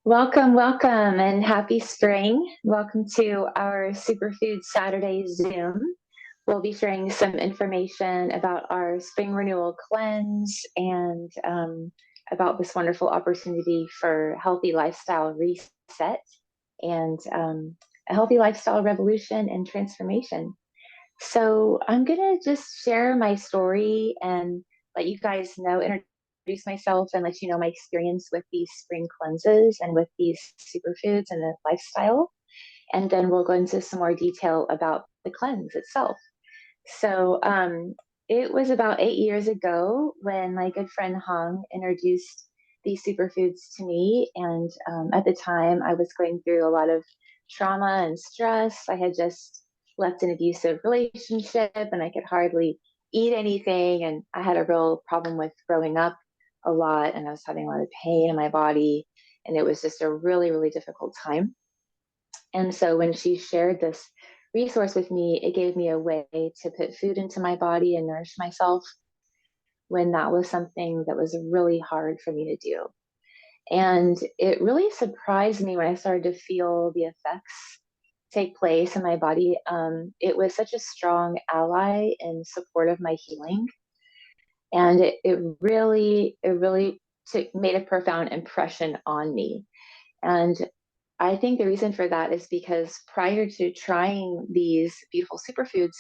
Welcome, welcome, and happy spring. Welcome to our Superfood Saturday Zoom. We'll be sharing some information about our spring renewal cleanse and about this wonderful opportunity for healthy lifestyle reset and a healthy lifestyle revolution and transformation. So I'm gonna just share my story and let you guys know, introduce myself and let you know my experience with these spring cleanses and with these superfoods and the lifestyle. And then we'll go into some more detail about the cleanse itself. So it was about 8 years ago when my good friend Hong introduced these superfoods to me. And at the time, I was going through a lot of trauma and stress. I had just left an abusive relationship and I could hardly eat anything. And I had a real problem with throwing up a lot and I was having a lot of pain in my body. And it was just a really, really difficult time. And so when she shared this resource with me, it gave me a way to put food into my body and nourish myself when that was something that was really hard for me to do. And it really surprised me when I started to feel the effects take place in my body. It was such a strong ally in support of my healing. And it really made a profound impression on me. And I think the reason for that is because prior to trying these beautiful superfoods,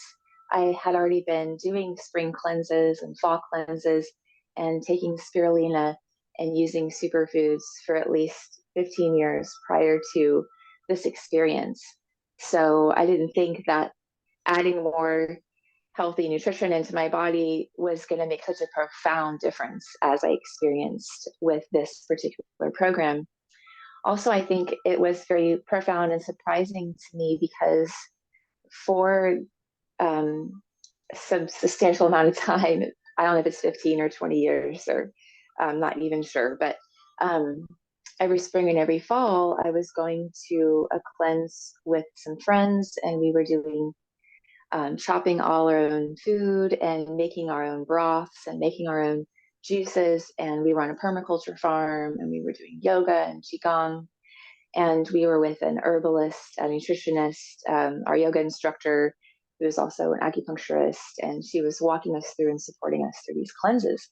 I had already been doing spring cleanses and fall cleanses and taking spirulina and using superfoods for at least 15 years prior to this experience. So I didn't think that adding more healthy nutrition into my body was going to make such a profound difference as I experienced with this particular program. Also, I think it was very profound and surprising to me because for some substantial amount of time, I don't know if it's 15 or 20 years, or I'm not even sure, but um, every spring and every fall, I was going to a cleanse with some friends, and we were doing chopping all our own food and making our own broths and making our own juices. And we were on a permaculture farm, and we were doing yoga and qigong, and we were with an herbalist, a nutritionist, our yoga instructor, who was also an acupuncturist, and she was walking us through and supporting us through these cleanses.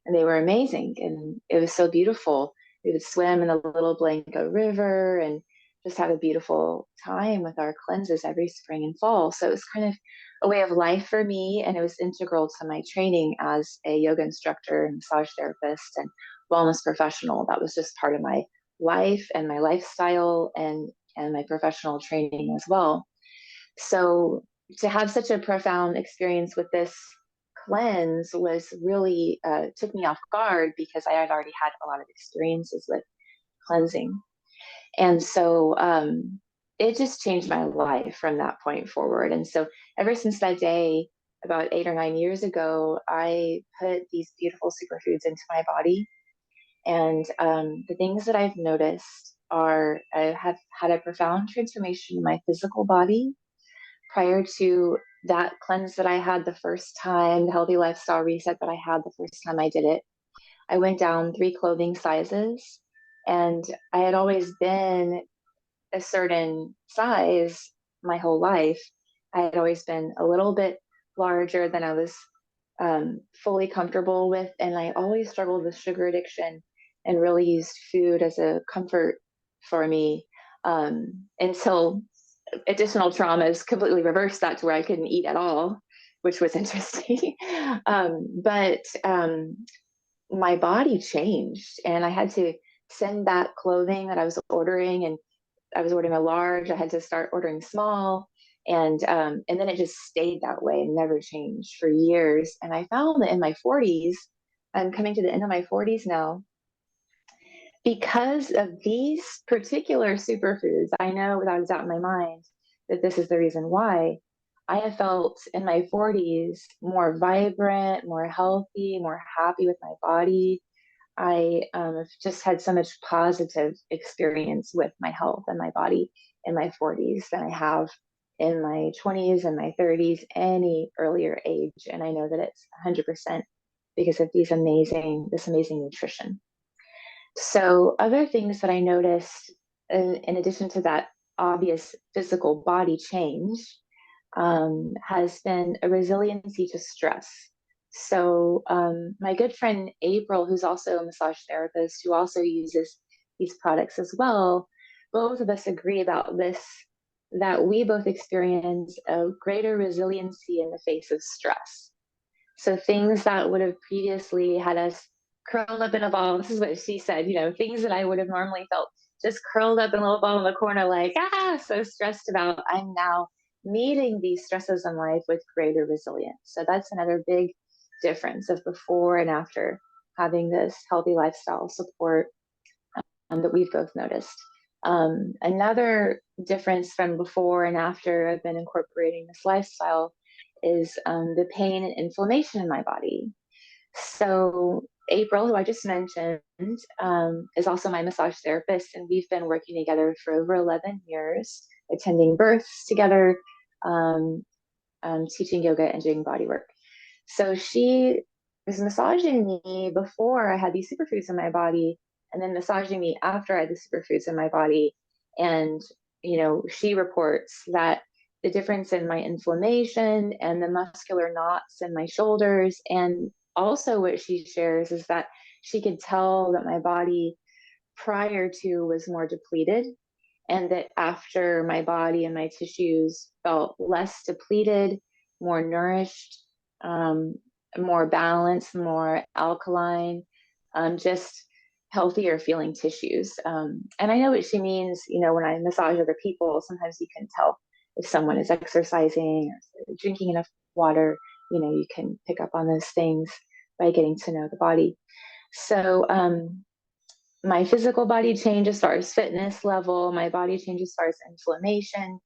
And they were amazing, and it was so beautiful. We would swim in a little Blanco River and just have a beautiful time with our cleanses every spring and fall. So it was kind of a way of life for me, and it was integral to my training as a yoga instructor and massage therapist and wellness professional. That was just part of my life and my lifestyle and my professional training as well. So to have such a profound experience with this cleanse was really took me off guard because I had already had a lot of experiences with cleansing. And so it just changed my life from that point forward. And so ever since that day, about 8 or 9 years ago, I put these beautiful superfoods into my body. And the things that I've noticed are I have had a profound transformation in my physical body prior to that cleanse that I had the first time, the healthy lifestyle reset that I had the first time I did it. I went down 3 clothing sizes, and I had always been a certain size my whole life. I had always been a little bit larger than I was fully comfortable with, and I always struggled with sugar addiction and really used food as a comfort for me until additional traumas completely reversed that to where I couldn't eat at all, which was interesting. But my body changed, and I had to send back clothing that I was ordering, and I was ordering a large. I had to start ordering small, and then it just stayed that way and never changed for years. And I found that in my 40s, I'm coming to the end of my 40s now, because of these particular superfoods. I know without a doubt in my mind that this is the reason why. I have felt in my 40s more vibrant, more healthy, more happy with my body. I have just had so much positive experience with my health and my body in my 40s than I have in my 20s and my 30s, any earlier age. And I know that it's 100% because of this amazing nutrition. So, other things that I noticed in addition to that obvious physical body change has been a resiliency to stress. So, my good friend April, who's also a massage therapist, who also uses these products as well, both of us agree about this, that we both experience a greater resiliency in the face of stress. So things that would have previously had us curled up in a ball, this is what she said, things that I would have normally felt just curled up in a little ball in the corner, like, so stressed about, I'm now meeting these stresses in life with greater resilience. So that's another big difference of before and after having this healthy lifestyle support that we've both noticed. Another difference from before and after I've been incorporating this lifestyle is the pain and inflammation in my body. So, April, who I just mentioned, is also my massage therapist, and we've been working together for over 11 years, attending births together, um, teaching yoga and doing body work. So she was massaging me before I had these superfoods in my body, and then massaging me after I had the superfoods in my body. And, she reports that the difference in my inflammation and the muscular knots in my shoulders, and also what she shares is that she could tell that my body prior to was more depleted, and that after my body and my tissues felt less depleted, more nourished, um, more balanced, more alkaline, just healthier feeling tissues. And I know what she means, when I massage other people, sometimes you can tell if someone is exercising or drinking enough water, you can pick up on those things by getting to know the body. So, my physical body change as far as fitness level, my body change as far as inflammation,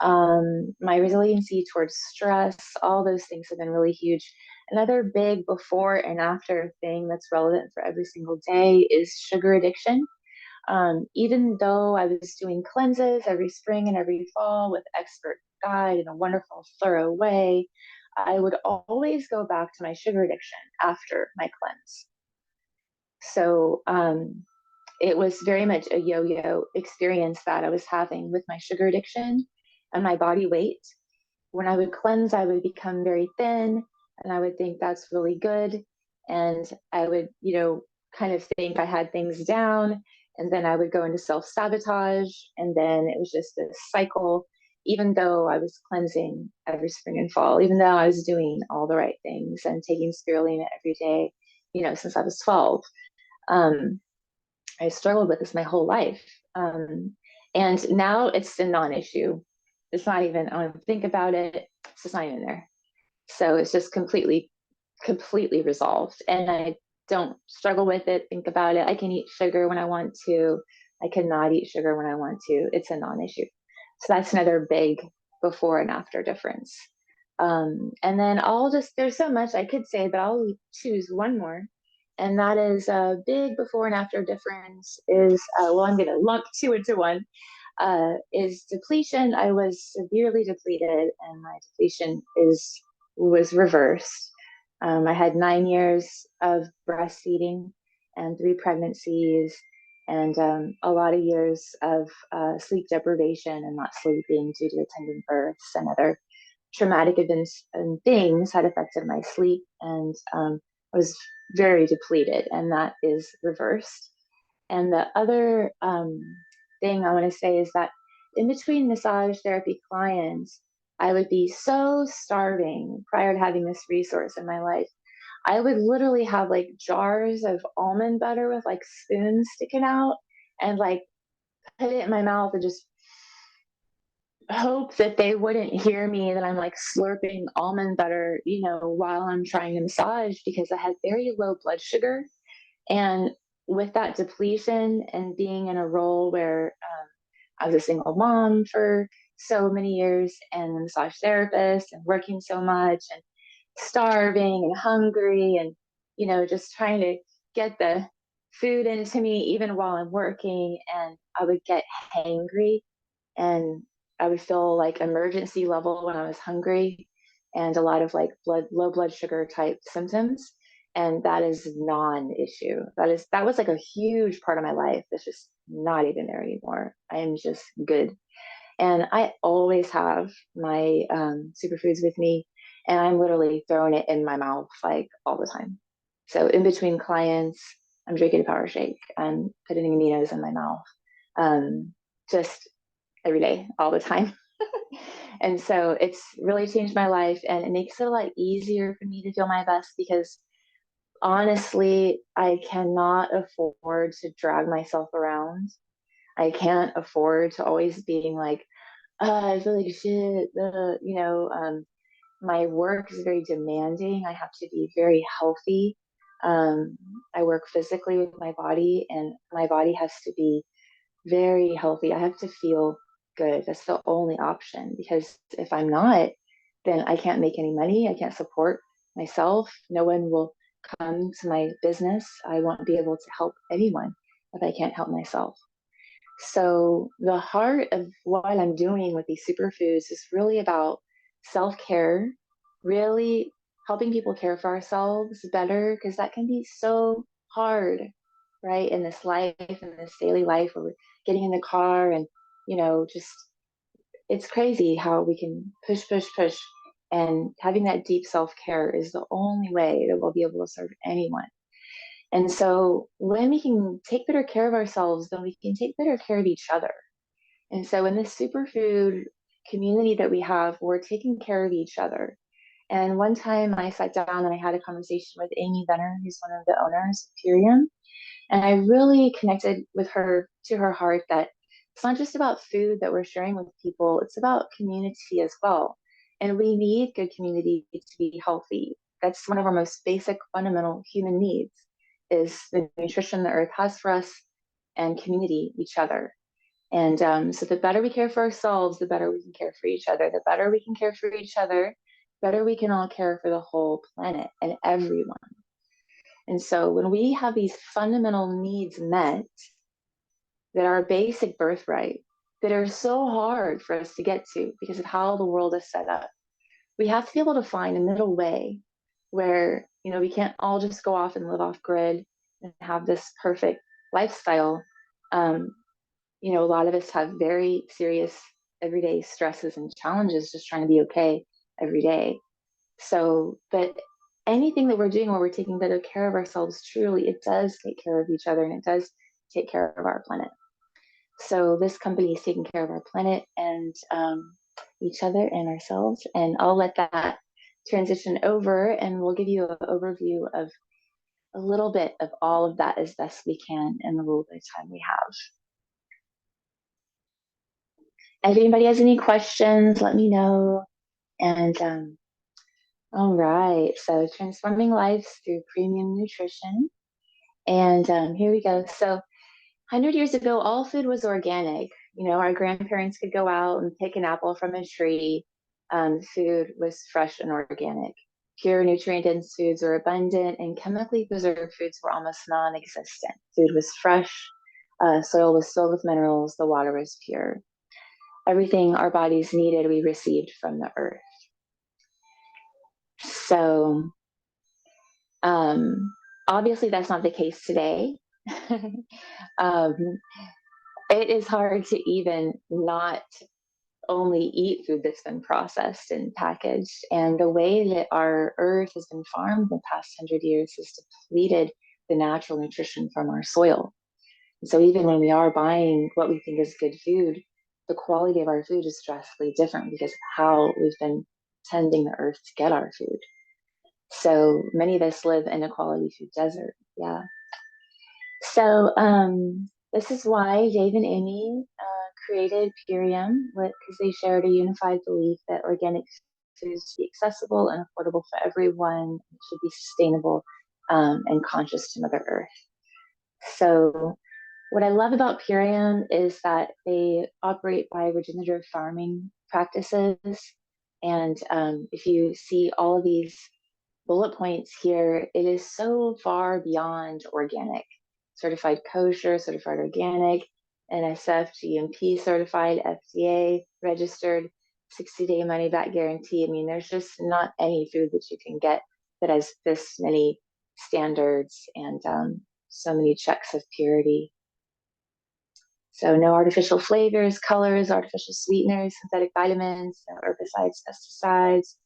my resiliency towards stress, all those things have been really huge. Another big before and after thing that's relevant for every single day is sugar addiction. Even though I was doing cleanses every spring and every fall with expert guide in a wonderful, thorough way, I would always go back to my sugar addiction after my cleanse. So, it was very much a yo-yo experience that I was having with my sugar addiction and my body weight. When I would cleanse, I would become very thin, and I would think that's really good. And I would, kind of think I had things down. And then I would go into self sabotage. And then it was just a cycle, even though I was cleansing every spring and fall, even though I was doing all the right things and taking spirulina every day, since I was 12. Um, I struggled with this my whole life. And now it's a non issue. It's not even, I don't think about it. It's just not even there. So it's just completely resolved. And I don't struggle with it, think about it. I can eat sugar when I want to. I cannot eat sugar when I want to. It's a non issue. So that's another big before and after difference. And then there's so much I could say, but I'll choose one more. And that is a big before and after difference is, I'm going to lump two into one, is depletion. I was severely depleted, and my depletion was reversed. I had 9 years of breastfeeding and three pregnancies, and a lot of years of sleep deprivation and not sleeping due to attending births and other traumatic events and things had affected my sleep, and I was very depleted, and that is reversed. And the other thing I want to say is that in between massage therapy clients, I would be so starving prior to having this resource in my life. I would literally have like jars of almond butter with like spoons sticking out, and like put it in my mouth and just hope that they wouldn't hear me that I'm like slurping almond butter, while I'm trying to massage, because I had very low blood sugar. And with that depletion and being in a role where I was a single mom for so many years and a massage therapist and working so much and starving and hungry and, just trying to get the food into me even while I'm working. And I would get hangry, and I would feel like emergency level when I was hungry, and a lot of like low blood sugar type symptoms. And that is non-issue. That was like a huge part of my life that's just not even there anymore. I am just good. And I always have my superfoods with me, and I'm literally throwing it in my mouth like all the time. So in between clients, I'm drinking a power shake. I'm putting aminos in my mouth, just every day, all the time. And so it's really changed my life, and it makes it a lot easier for me to feel my best because honestly, I cannot afford to drag myself around. I can't afford to always being like, I feel like shit. My work is very demanding. I have to be very healthy. Um, I work physically with my body, and my body has to be very healthy. I have to feel good. That's the only option because if I'm not, then I can't make any money. I can't support myself. No one will come to my business. I won't be able to help anyone if I can't help myself. So the heart of what I'm doing with these superfoods is really about self-care, really helping people care for ourselves better, because that can be so hard, right? In this life, in this daily life, where we're getting in the car and, just it's crazy how we can push, push, push. And having that deep self-care is the only way that we'll be able to serve anyone. And so when we can take better care of ourselves, then we can take better care of each other. And so in this superfood community that we have, we're taking care of each other. And one time I sat down and I had a conversation with Amy Venner, who's one of the owners of Purium. And I really connected with her to her heart that it's not just about food that we're sharing with people, it's about community as well. And we need good community to be healthy. That's one of our most basic fundamental human needs is the nutrition the earth has for us and community, each other. And so the better we care for ourselves, the better we can care for each other. The better we can care for each other, better we can all care for the whole planet and everyone. And so when we have these fundamental needs met that are basic birthright, that are so hard for us to get to because of how the world is set up, we have to be able to find a middle way where, we can't all just go off and live off grid and have this perfect lifestyle. Um, a lot of us have very serious everyday stresses and challenges just trying to be okay every day. So, but anything that we're doing where we're taking better care of ourselves, truly, it does take care of each other and it does take care of our planet. So, this company is taking care of our planet and each other and ourselves. And I'll let that transition over and we'll give you an overview of a little bit of all of that as best we can in the little bit of time we have. If anybody has any questions, let me know. And all right, so transforming lives through premium nutrition. And here we go. So 100 years ago, all food was organic. Our grandparents could go out and pick an apple from a tree. Food was fresh and organic. Pure nutrient-dense foods were abundant, and chemically preserved foods were almost non-existent. Food was fresh. Soil was filled with minerals. The water was pure. Everything our bodies needed, we received from the earth. So obviously, that's not the case today. um, it is hard to even not only eat food that's been processed and packaged. And the way that our earth has been farmed in the past 100 years has depleted the natural nutrition from our soil. And so even when we are buying what we think is good food, the quality of our food is drastically different because of how we've been tending the earth to get our food. So many of us live in a quality food desert. Yeah. So this is why Dave and Amy created Purium because they shared a unified belief that organic foods should be accessible and affordable for everyone. It should be sustainable and conscious to Mother Earth. So what I love about Purium is that they operate by regenerative farming practices. And if you see all of these bullet points here, it is so far beyond organic. Certified kosher, certified organic, NSF, GMP certified, FDA registered, 60-day money back guarantee. I mean, there's just not any food that you can get that has this many standards and so many checks of purity. So no artificial flavors, colors, artificial sweeteners, synthetic vitamins, no herbicides, pesticides,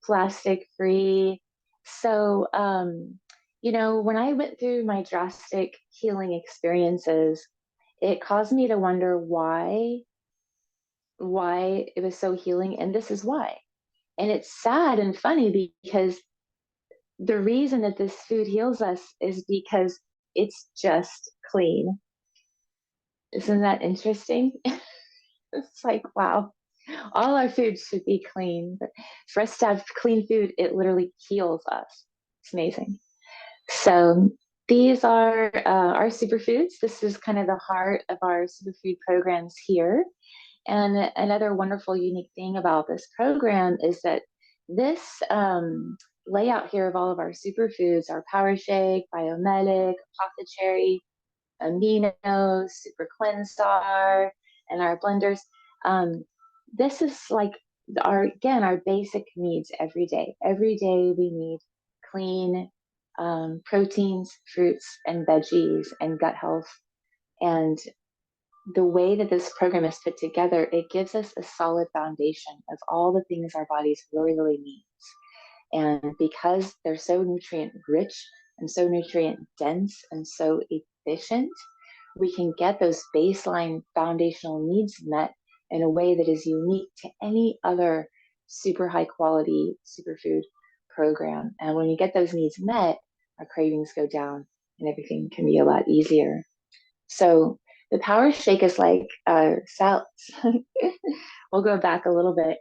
plastic free. So, when I went through my drastic healing experiences, it caused me to wonder why it was so healing, and this is why. And it's sad and funny because the reason that this food heals us is because it's just clean. Isn't that interesting? It's like, wow, all our food should be clean, but for us to have clean food, it literally heals us. It's amazing. So these are our superfoods. This is kind of the heart of our superfood programs here. And another wonderful, unique thing about this program is that this layout here of all of our superfoods, our Power Shake, Biomedic, Apothecary, Aminos, Super Cleansar, and our blenders. Um, this is like our basic needs every day. Every day we need clean proteins, fruits, and veggies, and gut health. And the way that this program is put together, it gives us a solid foundation of all the things our bodies really, really need. And because they're so nutrient rich and so nutrient dense and so efficient, we can get those baseline foundational needs met in a way that is unique to any other super high quality superfood program. And when we get those needs met, our cravings go down and everything can be a lot easier. So the Power Shake is like salads. We'll go back a little bit.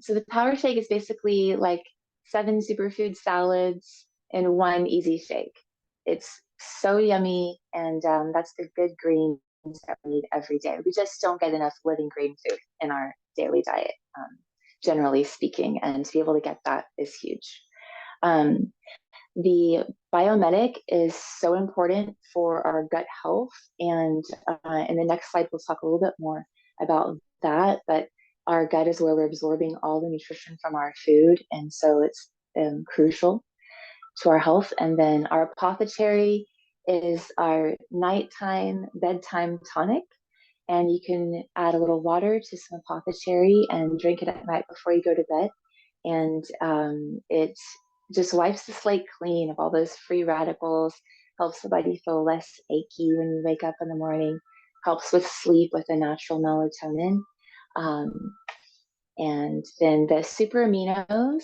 So the Power Shake is basically like 7 superfood salads in one easy shake. It's so yummy, and that's the good greens that we need every day. We just don't get enough living green food in our daily diet, generally speaking, and to be able to get that is huge. The biomedic is so important for our gut health. And in the next slide, we'll talk a little bit more about that. But our gut is where we're absorbing all the nutrition from our food. And so it's crucial to our health. And then our apothecary is our nighttime, bedtime tonic. And you can add a little water to some apothecary and drink it at night before you go to bed. And it just wipes the slate clean of all those free radicals, helps the body feel less achy when you wake up in the morning, helps with sleep with a natural melatonin. Um, and then the super aminos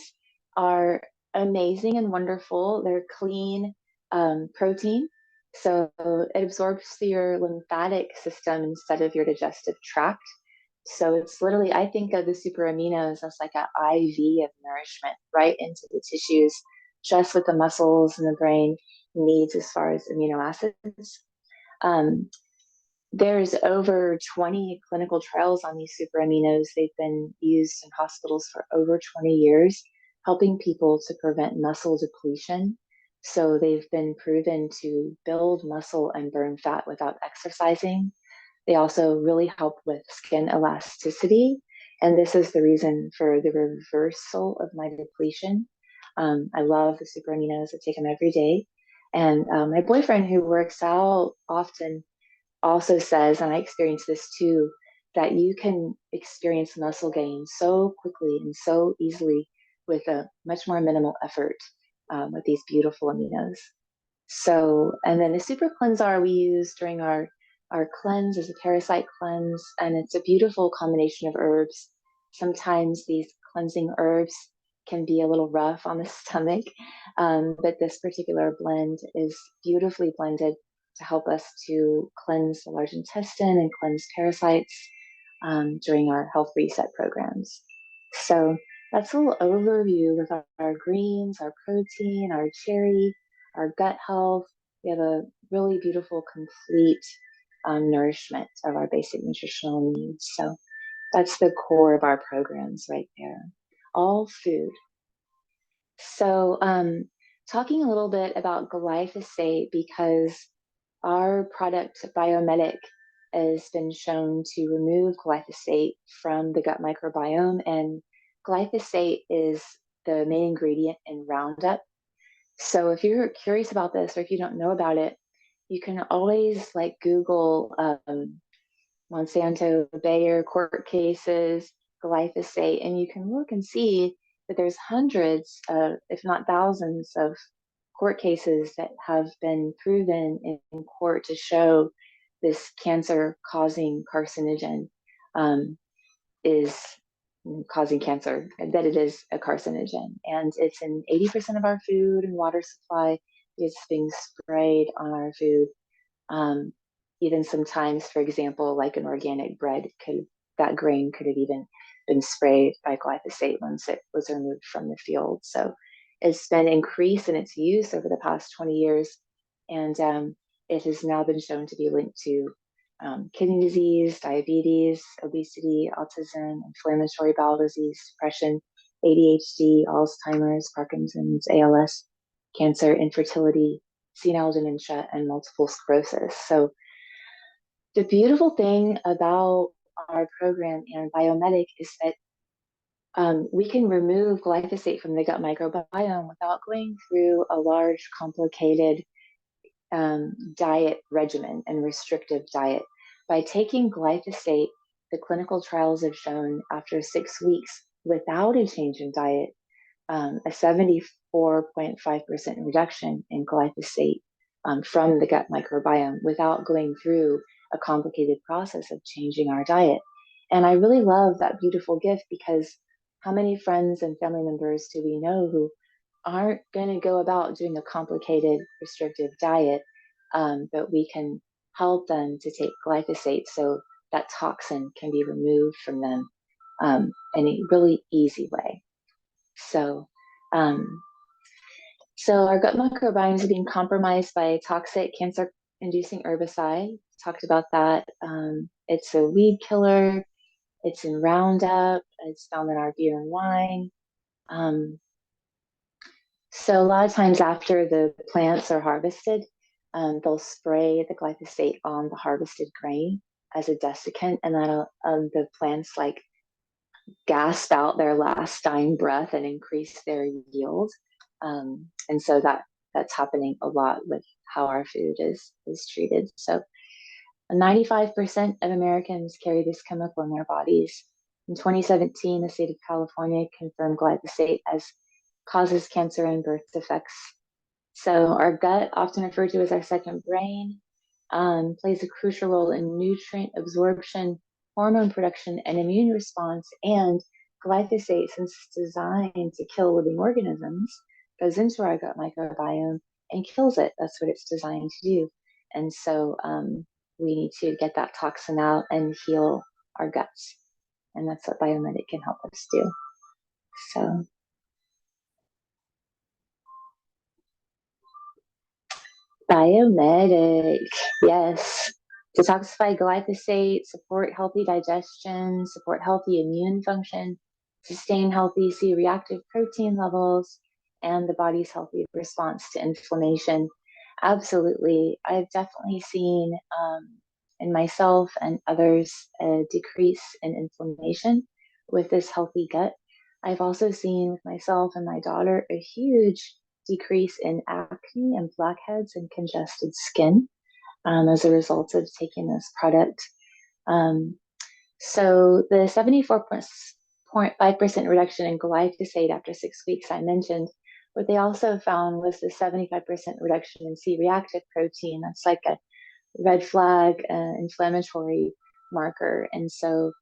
are amazing and wonderful. They're clean protein. So it absorbs through your lymphatic system instead of your digestive tract. So it's literally, I think of the super aminos as like an IV of nourishment right into the tissues, just what the muscles and the brain needs as far as amino acids. There's over 20 clinical trials on these super aminos. They've been used in hospitals for over 20 years, helping people to prevent muscle depletion. So they've been proven to build muscle and burn fat without exercising. They also really help with skin elasticity. And this is the reason for the reversal of my depletion. I love the super aminos. I take them every day. And my boyfriend, who works out often, also says, and I experience this too, that you can experience muscle gain so quickly and so easily with a much more minimal effort with these beautiful aminos. So, and then the super cleansar we use during our cleanse is a parasite cleanse, and it's a beautiful combination of herbs. Sometimes these cleansing herbs can be a little rough on the stomach, but this particular blend is beautifully blended to help us to cleanse the large intestine and cleanse parasites during our health reset programs. So that's a little overview with our greens, our protein, our cherry, our gut health. We have a really beautiful, complete nourishment of our basic nutritional needs. So that's the core of our programs right there. All food. So talking a little bit about glyphosate, because our product Biomedic has been shown to remove glyphosate from the gut microbiome, and glyphosate is the main ingredient in Roundup. So if you're curious about this or if you don't know about it, you can always like Google Monsanto, Bayer court cases, glyphosate, and you can look and see that there's hundreds, if not thousands, of court cases that have been proven in court to show this cancer-causing carcinogen is causing cancer, that it is a carcinogen. And it's in 80% of our food and water supply. It's being sprayed on our food. Um, Even sometimes, for example, like an organic bread, that grain could have even been sprayed by glyphosate once it was removed from the field. So it's been increased in its use over the past 20 years, and it has now been shown to be linked to kidney disease, diabetes, obesity, autism, inflammatory bowel disease, depression, ADHD, Alzheimer's, Parkinson's, ALS, cancer, infertility, senile dementia, and multiple sclerosis. So the beautiful thing about our program and Biomedic is that we can remove glyphosate from the gut microbiome without going through a large, complicated diet regimen and restrictive diet. By taking glyphosate, the clinical trials have shown after 6 weeks without a change in diet, a 74.5% reduction in glyphosate from the gut microbiome without going through a complicated process of changing our diet. And I really love that beautiful gift because how many friends and family members do we know who aren't going to go about doing a complicated restrictive diet, but we can help them to take glyphosate so that toxin can be removed from them in a really easy way. So, um, so our gut microbiome is being compromised by a toxic cancer-inducing herbicide. Talked about that. It's a weed killer. It's in Roundup. It's found in our beer and wine. So a lot of times after the plants are harvested, they'll spray the glyphosate on the harvested grain as a desiccant, and that'll the plants like gasp out their last dying breath and increase their yield. And so that's happening a lot with how our food is treated. So 95% of Americans carry this chemical in their bodies. In 2017, the state of California confirmed glyphosate as causes cancer and birth defects. So our gut, often referred to as our second brain, plays a crucial role in nutrient absorption, hormone production, and immune response. And glyphosate, since it's designed to kill living organisms, goes into our gut microbiome and kills it. That's what it's designed to do. And so we need to get that toxin out and heal our guts. And that's what Biomedic can help us do. So Biomedic, yes. Detoxify glyphosate, support healthy digestion, support healthy immune function, sustain healthy C-reactive protein levels, and the body's healthy response to inflammation. Absolutely. I've definitely seen in myself and others a decrease in inflammation with this healthy gut. I've also seen with myself and my daughter a huge decrease in acne and blackheads and congested skin as a result of taking this product. Um, so the 74.5% reduction in glyphosate after 6 weeks I mentioned, what they also found was the 75% reduction in C-reactive protein. That's like a red flag inflammatory marker. And so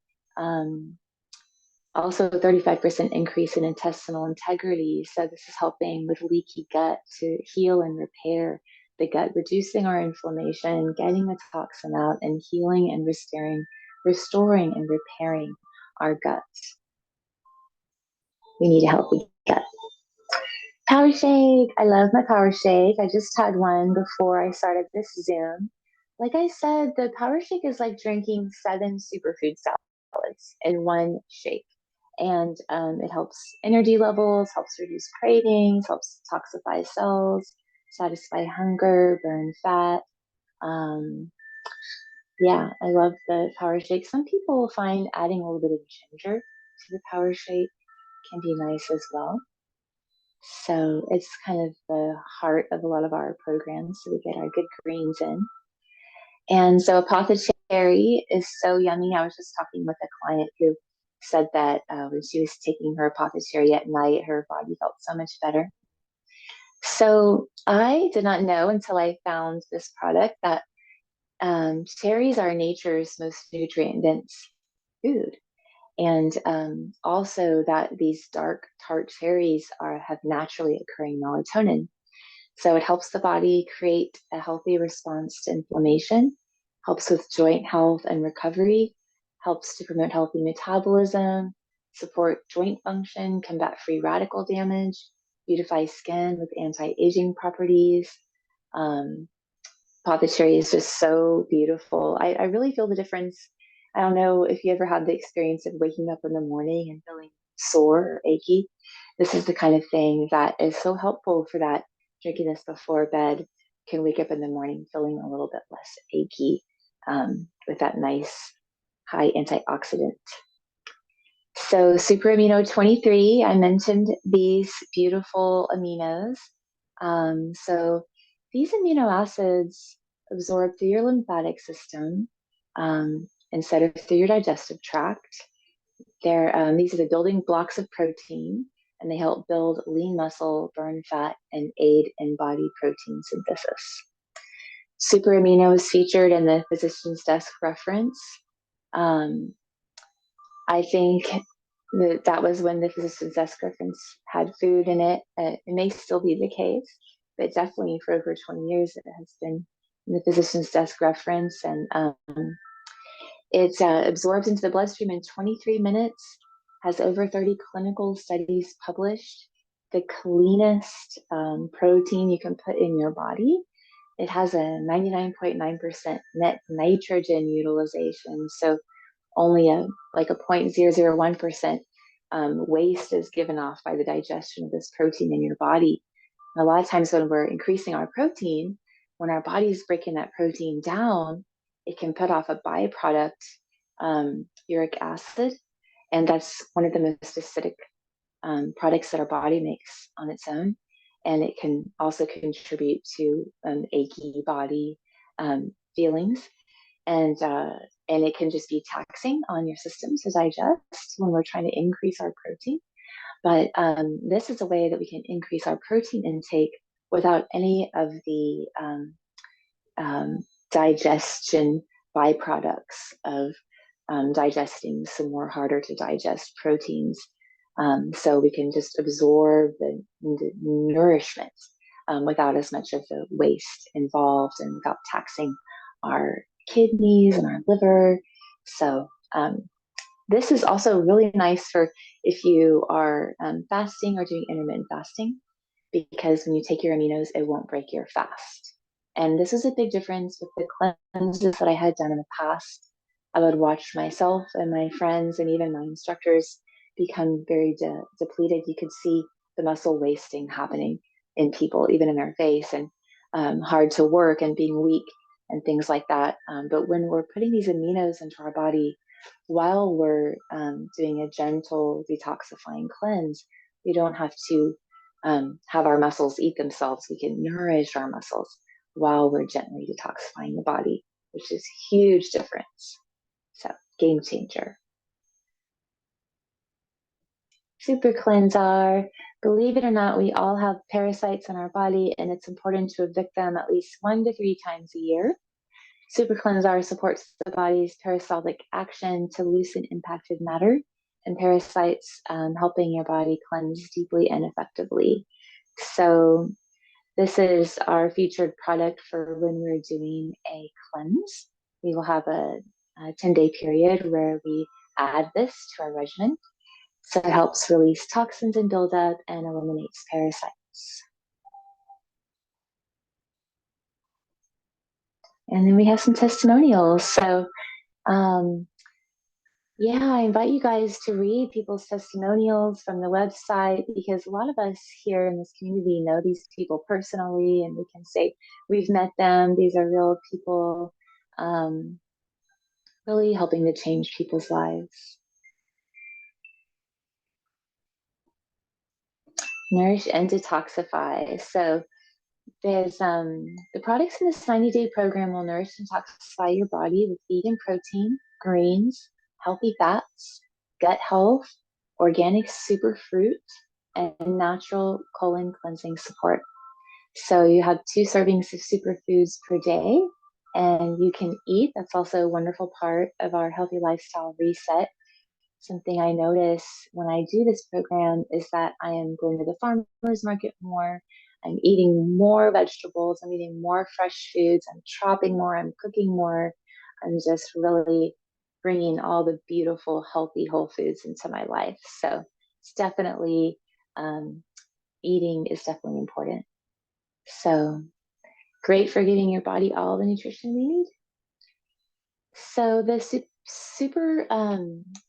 also a 35% increase in intestinal integrity. So this is helping with leaky gut to heal and repair the gut, reducing our inflammation, getting the toxin out, and healing and restoring and repairing our guts. We need a healthy gut. Power shake. I love my power shake. I just had one before I started this Zoom. Like I said, the power shake is like drinking 7 superfood salads in one shake. And it helps energy levels, helps reduce cravings, helps detoxify cells, satisfy hunger, burn fat. Yeah, I love the power shake. Some people find adding a little bit of ginger to the power shake can be nice as well. So it's kind of the heart of a lot of our programs, so we get our good greens in. And so apothecary is so yummy. I was just talking with a client who said that when she was taking her apothecary at night, her body felt so much better. So I did not know until I found this product that cherries are nature's most nutrient dense food. And also that these dark tart cherries have naturally occurring melatonin. So it helps the body create a healthy response to inflammation, helps with joint health and recovery, helps to promote healthy metabolism, support joint function, combat free radical damage, beautify skin with anti-aging properties. Um, Pondicherry is just so beautiful. I really feel the difference. I don't know if you ever had the experience of waking up in the morning and feeling sore or achy. This is the kind of thing that is so helpful for that. Drinking this before bed can wake up in the morning feeling a little bit less achy with that nice high antioxidant. So super amino 23, I mentioned these beautiful aminos. So these amino acids absorb through your lymphatic system instead of through your digestive tract. These are the building blocks of protein, and they help build lean muscle, burn fat, and aid in body protein synthesis. Super amino is featured in the physician's desk reference. Um, I think that was when the physician's desk reference had food in it. It may still be the case, but definitely for over 20 years it has been in the physician's desk reference. And it absorbs into the bloodstream in 23 minutes, has over 30 clinical studies published, the cleanest protein you can put in your body. It has a 99.9% net nitrogen utilization. So only a 0.001% waste is given off by the digestion of this protein in your body. And a lot of times when we're increasing our protein, when our body's breaking that protein down, it can put off a byproduct, uric acid, and that's one of the most acidic products that our body makes on its own. And it can also contribute to achy body feelings. And it can just be taxing on your system to digest when we're trying to increase our protein. But this is a way that we can increase our protein intake without any of the digestion byproducts of digesting some more harder to digest proteins. So we can just absorb the nourishment without as much of the waste involved and without taxing our kidneys and our liver. So this is also really nice for if you are fasting or doing intermittent fasting, because when you take your aminos, it won't break your fast. And this is a big difference with the cleanses that I had done in the past. I would watch myself and my friends and even my instructors become very depleted. You could see the muscle wasting happening in people, even in their face, and hard to work and being weak and things like that. But when we're putting these aminos into our body while we're doing a gentle detoxifying cleanse, we don't have to have our muscles eat themselves. We can nourish our muscles while we're gently detoxifying the body, which is a huge difference. So, game changer. Super cleanser. Believe it or not, we all have parasites in our body, and it's important to evict them at least 1 to 3 times a year. Super cleanser supports the body's peristaltic action to loosen impacted matter and parasites, helping your body cleanse deeply and effectively. So this is our featured product for when we're doing a cleanse. We will have a 10-day period where we add this to our regimen. So it helps release toxins and buildup and eliminates parasites. And then we have some testimonials. So yeah, I invite you guys to read people's testimonials from the website, because a lot of us here in this community know these people personally, and we can say we've met them. These are real people, really helping to change people's lives. Nourish and detoxify. So there's the products in this 90-day program will nourish and detoxify your body with vegan protein, greens, healthy fats, gut health, organic superfruit, and natural colon cleansing support. So you have 2 servings of superfoods per day, and you can eat. That's also a wonderful part of our healthy lifestyle reset. Something I notice when I do this program is that I am going to the farmers market more. I'm eating more vegetables. I'm eating more fresh foods. I'm chopping more. I'm cooking more. I'm just really bringing all the beautiful, healthy whole foods into my life. So it's definitely, um, eating is definitely important. So great for giving your body all the nutrition we need. So the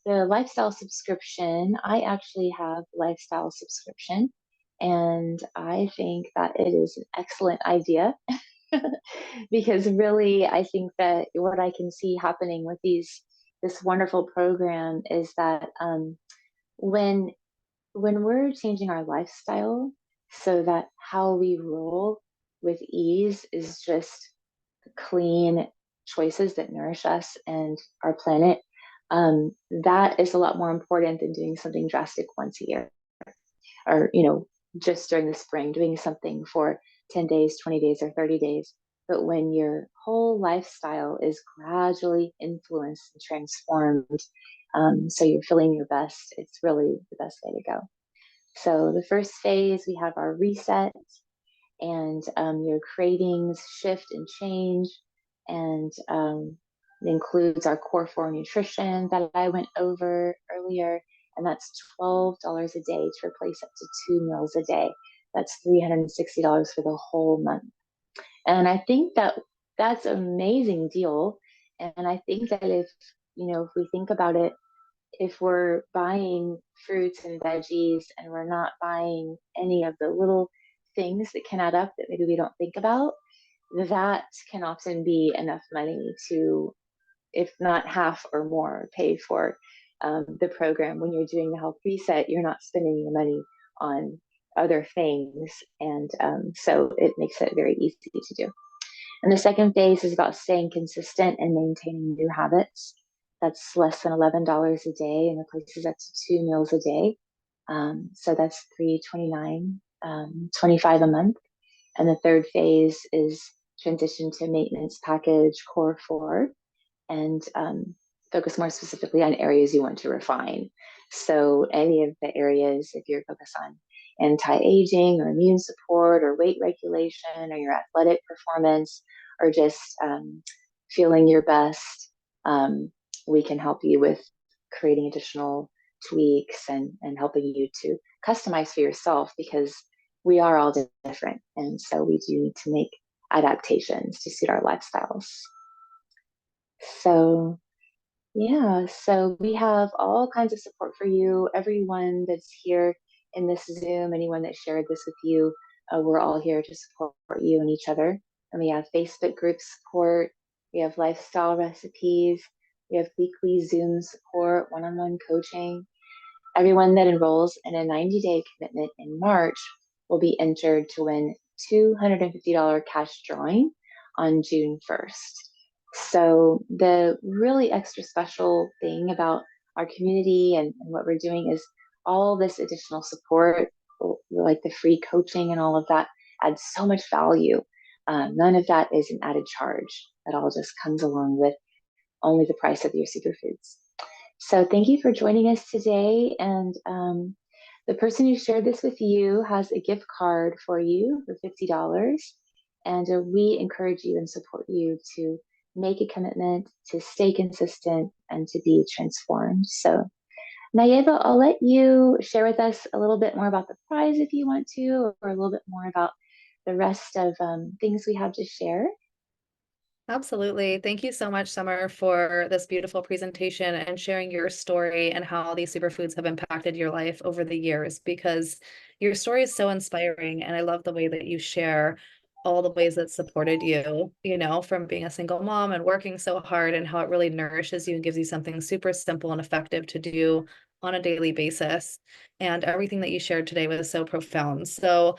the lifestyle subscription, I actually have lifestyle subscription, and I think that it is an excellent idea because really I think that what I can see happening with this wonderful program is that when we're changing our lifestyle so that how we roll with ease is just clean choices that nourish us and our planet, that is a lot more important than doing something drastic once a year or, just during the spring, doing something for 10 days, 20 days, or 30 days. But when your whole lifestyle is gradually influenced and transformed, so you're feeling your best, it's really the best way to go. So the first phase, we have our reset, and your cravings shift and change. And it includes our core four nutrition that I went over earlier. And that's $12 a day to replace up to 2 meals a day. That's $360 for the whole month. And I think that that's an amazing deal. And I think that if we think about it, if we're buying fruits and veggies and we're not buying any of the little things that can add up that maybe we don't think about, that can often be enough money to, if not half or more, pay for the program. When you're doing the health reset, you're not spending your money on other things. And so it makes it very easy to do. And the second phase is about staying consistent and maintaining new habits. That's less than $11 a day and replaces up to 2 meals a day. So that's $329, 25 a month. And the third phase is transition to maintenance package core four, and focus more specifically on areas you want to refine. So any of the areas, if you're focused on anti-aging or immune support or weight regulation or your athletic performance or just feeling your best, we can help you with creating additional tweaks and helping you to customize for yourself, because we are all different. And so we do need to make adaptations to suit our lifestyles. So yeah, so we have all kinds of support for you. Everyone that's here in this Zoom, anyone that shared this with you, we're all here to support you and each other. And we have Facebook group support, we have lifestyle recipes, we have weekly Zoom support, one on one coaching. Everyone that enrolls in a 90-day commitment in March will be entered to win $250 cash drawing on June 1st. So the really extra special thing about our community and what we're doing is all this additional support, like the free coaching and all of that, adds so much value. None of that is an added charge. That all just comes along with only the price of your superfoods. So thank you for joining us today. And the person who shared this with you has a gift card for you for $50. And we encourage you and support you to make a commitment, to stay consistent, and to be transformed. So Nayeva, I'll let you share with us a little bit more about the prize if you want to, or a little bit more about the rest of things we have to share. Absolutely. Thank you so much, Summer, for this beautiful presentation and sharing your story and how these superfoods have impacted your life over the years, because your story is so inspiring. And I love the way that you share all the ways that supported you, from being a single mom and working so hard, and how it really nourishes you and gives you something super simple and effective to do on a daily basis. And everything that you shared today was so profound. So,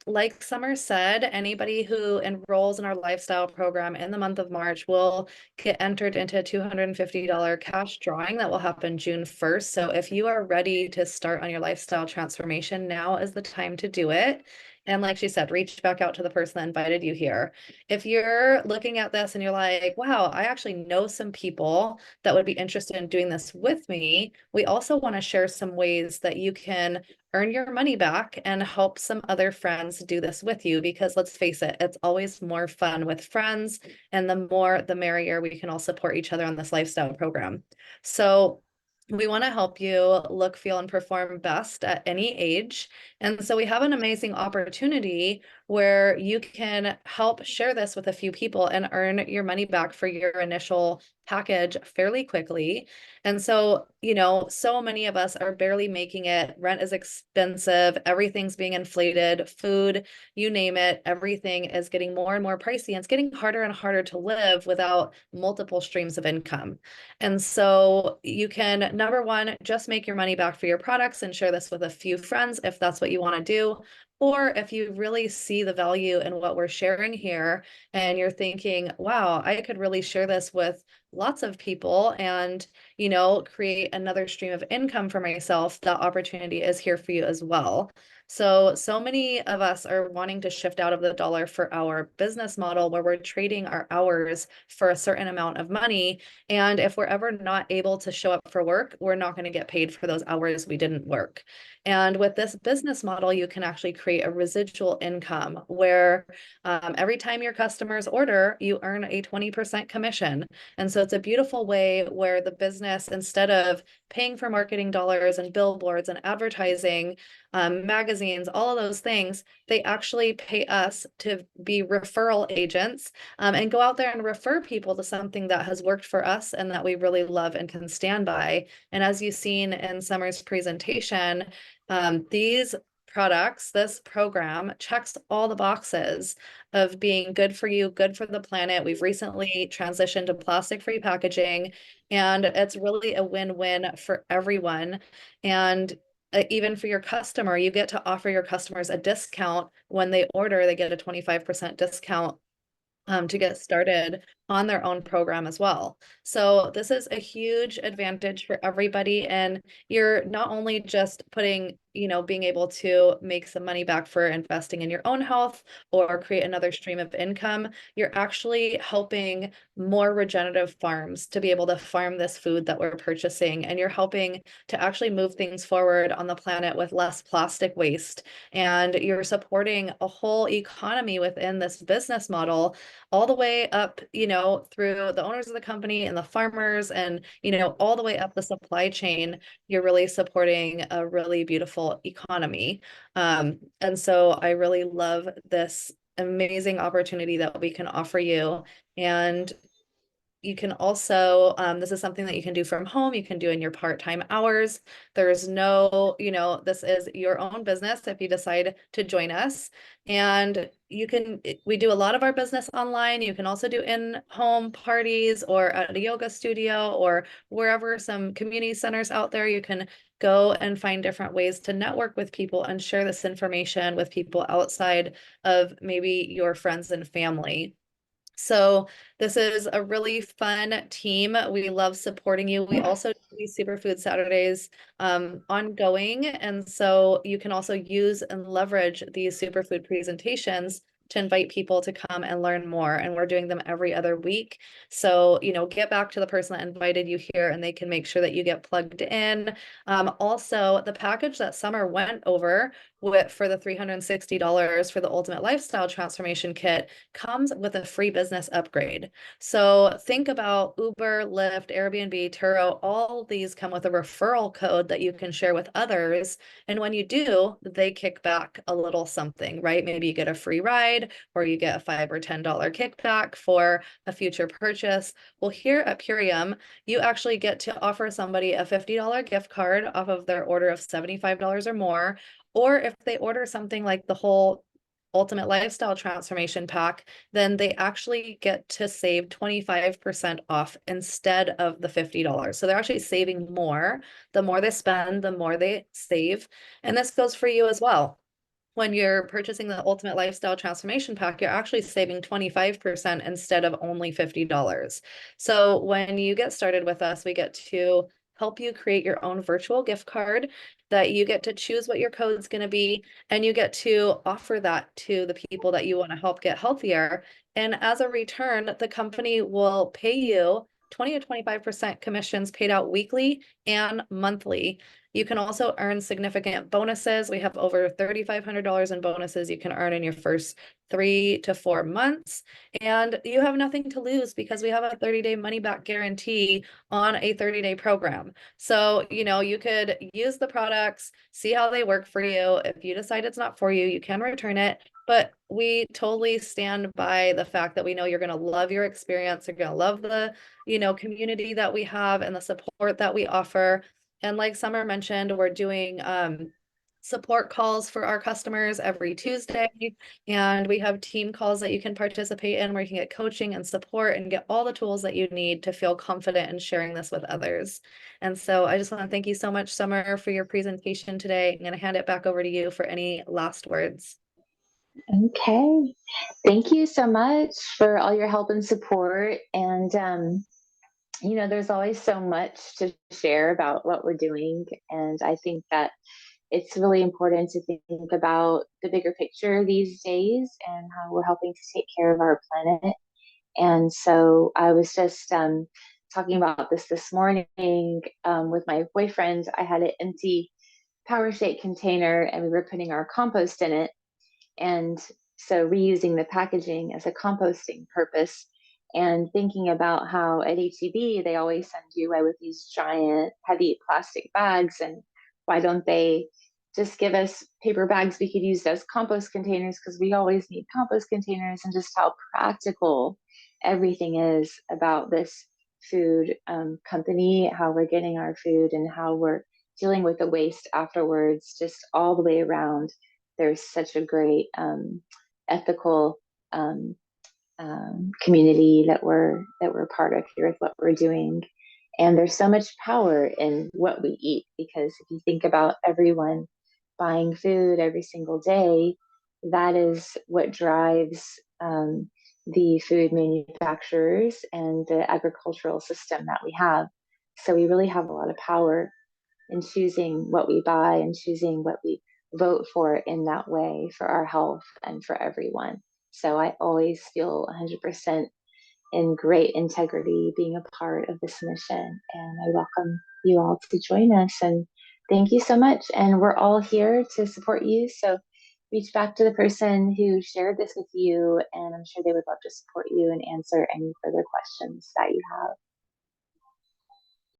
like Summer said, anybody who enrolls in our lifestyle program in the month of March will get entered into a $250 cash drawing that will happen June 1st. So if you are ready to start on your lifestyle transformation, now is the time to do it. And like she said, reach back out to the person that invited you here. If you're looking at this and you're like, wow, I actually know some people that would be interested in doing this with me, we also want to share some ways that you can earn your money back and help some other friends do this with you. Because let's face it, it's always more fun with friends, and the more the merrier. We can all support each other on this lifestyle program. So we want to help you look, feel, and perform best at any age. And so we have an amazing opportunity where you can help share this with a few people and earn your money back for your initial package fairly quickly. And so, so many of us are barely making it. Rent is expensive, everything's being inflated, food, you name it, everything is getting more and more pricey, and it's getting harder and harder to live without multiple streams of income. And so you can, number one, just make your money back for your products and share this with a few friends if that's what you want to do. Or if you really see the value in what we're sharing here and you're thinking, wow, I could really share this with lots of people and, create another stream of income for myself, that opportunity is here for you as well. So many of us are wanting to shift out of the dollar for hour business model where we're trading our hours for a certain amount of money. And if we're ever not able to show up for work, we're not going to get paid for those hours we didn't work. And with this business model, you can actually create a residual income where every time your customers order, you earn a 20% commission. And so it's a beautiful way where the business, instead of paying for marketing dollars and billboards and advertising, magazines, all of those things, they actually pay us to be referral agents, and go out there and refer people to something that has worked for us and that we really love and can stand by. And as you've seen in Summer's presentation, these products, this program checks all the boxes of being good for you, good for the planet. We've recently transitioned to plastic-free packaging, and it's really a win-win for everyone. And even for your customer, you get to offer your customers a discount when they order. They get a 25% discount to get started on their own program as well. So this is a huge advantage for everybody. And you're not only just putting, being able to make some money back for investing in your own health or create another stream of income, you're actually helping more regenerative farms to be able to farm this food that we're purchasing. And you're helping to actually move things forward on the planet with less plastic waste. And you're supporting a whole economy within this business model, all the way up, through the owners of the company and the farmers and, all the way up the supply chain. You're really supporting a really beautiful economy. And so I really love this amazing opportunity that we can offer you. And you can also, this is something that you can do from home. You can do in your part-time hours. There's no, this is your own business if you decide to join us. And we do a lot of our business online. You can also do in-home parties or at a yoga studio or wherever some community centers out there. You can go and find different ways to network with people and share this information with people outside of maybe your friends and family. So this is a really fun team. We love supporting you. We also do these Superfood Saturdays ongoing. And so you can also use and leverage these superfood presentations to invite people to come and learn more. And we're doing them every other week. So, get back to the person that invited you here and they can make sure that you get plugged in. Also, the package that Summer went over for the $360 for the Ultimate Lifestyle Transformation Kit comes with a free business upgrade. So think about Uber, Lyft, Airbnb, Turo, all these come with a referral code that you can share with others. And when you do, they kick back a little something, right? Maybe you get a free ride or you get a $5 or $10 kickback for a future purchase. Well, here at Purium, you actually get to offer somebody a $50 gift card off of their order of $75 or more. Or if they order something like the whole Ultimate Lifestyle Transformation Pack, then they actually get to save 25% off instead of the $50. So they're actually saving more. The more they spend, the more they save. And this goes for you as well. When you're purchasing the Ultimate Lifestyle Transformation Pack, you're actually saving 25% instead of only $50. So when you get started with us, we get to help you create your own virtual gift card that you get to choose what your code's going to be, and you get to offer that to the people that you want to help get healthier. And as a return, the company will pay you 20 to 25% commissions paid out weekly and monthly. You can also earn significant bonuses. We have over $3,500 in bonuses you can earn in your first 3 to 4 months. And you have nothing to lose because we have a 30-day money back guarantee on a 30-day program. So, you could use the products, see how they work for you. If you decide it's not for you, you can return it. But we totally stand by the fact that we know you're going to love your experience. You're going to love the, community that we have and the support that we offer. And like Summer mentioned, we're doing support calls for our customers every Tuesday. And we have team calls that you can participate in where you can get coaching and support and get all the tools that you need to feel confident in sharing this with others. And so I just want to thank you so much, Summer, for your presentation today. I'm going to hand it back over to you for any last words. Okay. Thank you so much for all your help and support. And, there's always so much to share about what we're doing. And I think that it's really important to think about the bigger picture these days and how we're helping to take care of our planet. And so I was just talking about this morning with my boyfriend. I had an empty Power Shake container and we were putting our compost in it. And so reusing the packaging as a composting purpose and thinking about how at HEB they always send you away with these giant heavy plastic bags, and why don't they just give us paper bags we could use as compost containers, because we always need compost containers, and just how practical everything is about this food company, how we're getting our food and how we're dealing with the waste afterwards, just all the way around. There's such a great ethical um, community that we're part of here with what we're doing, and there's so much power in what we eat, because if you think about everyone buying food every single day, that is what drives the food manufacturers and the agricultural system that we have. So we really have a lot of power in choosing what we buy and choosing what we vote for in that way for our health and for everyone. So I always feel 100% in great integrity being a part of this mission. And I welcome you all to join us. And thank you so much. And we're all here to support you. So reach back to the person who shared this with you, and I'm sure they would love to support you and answer any further questions that you have.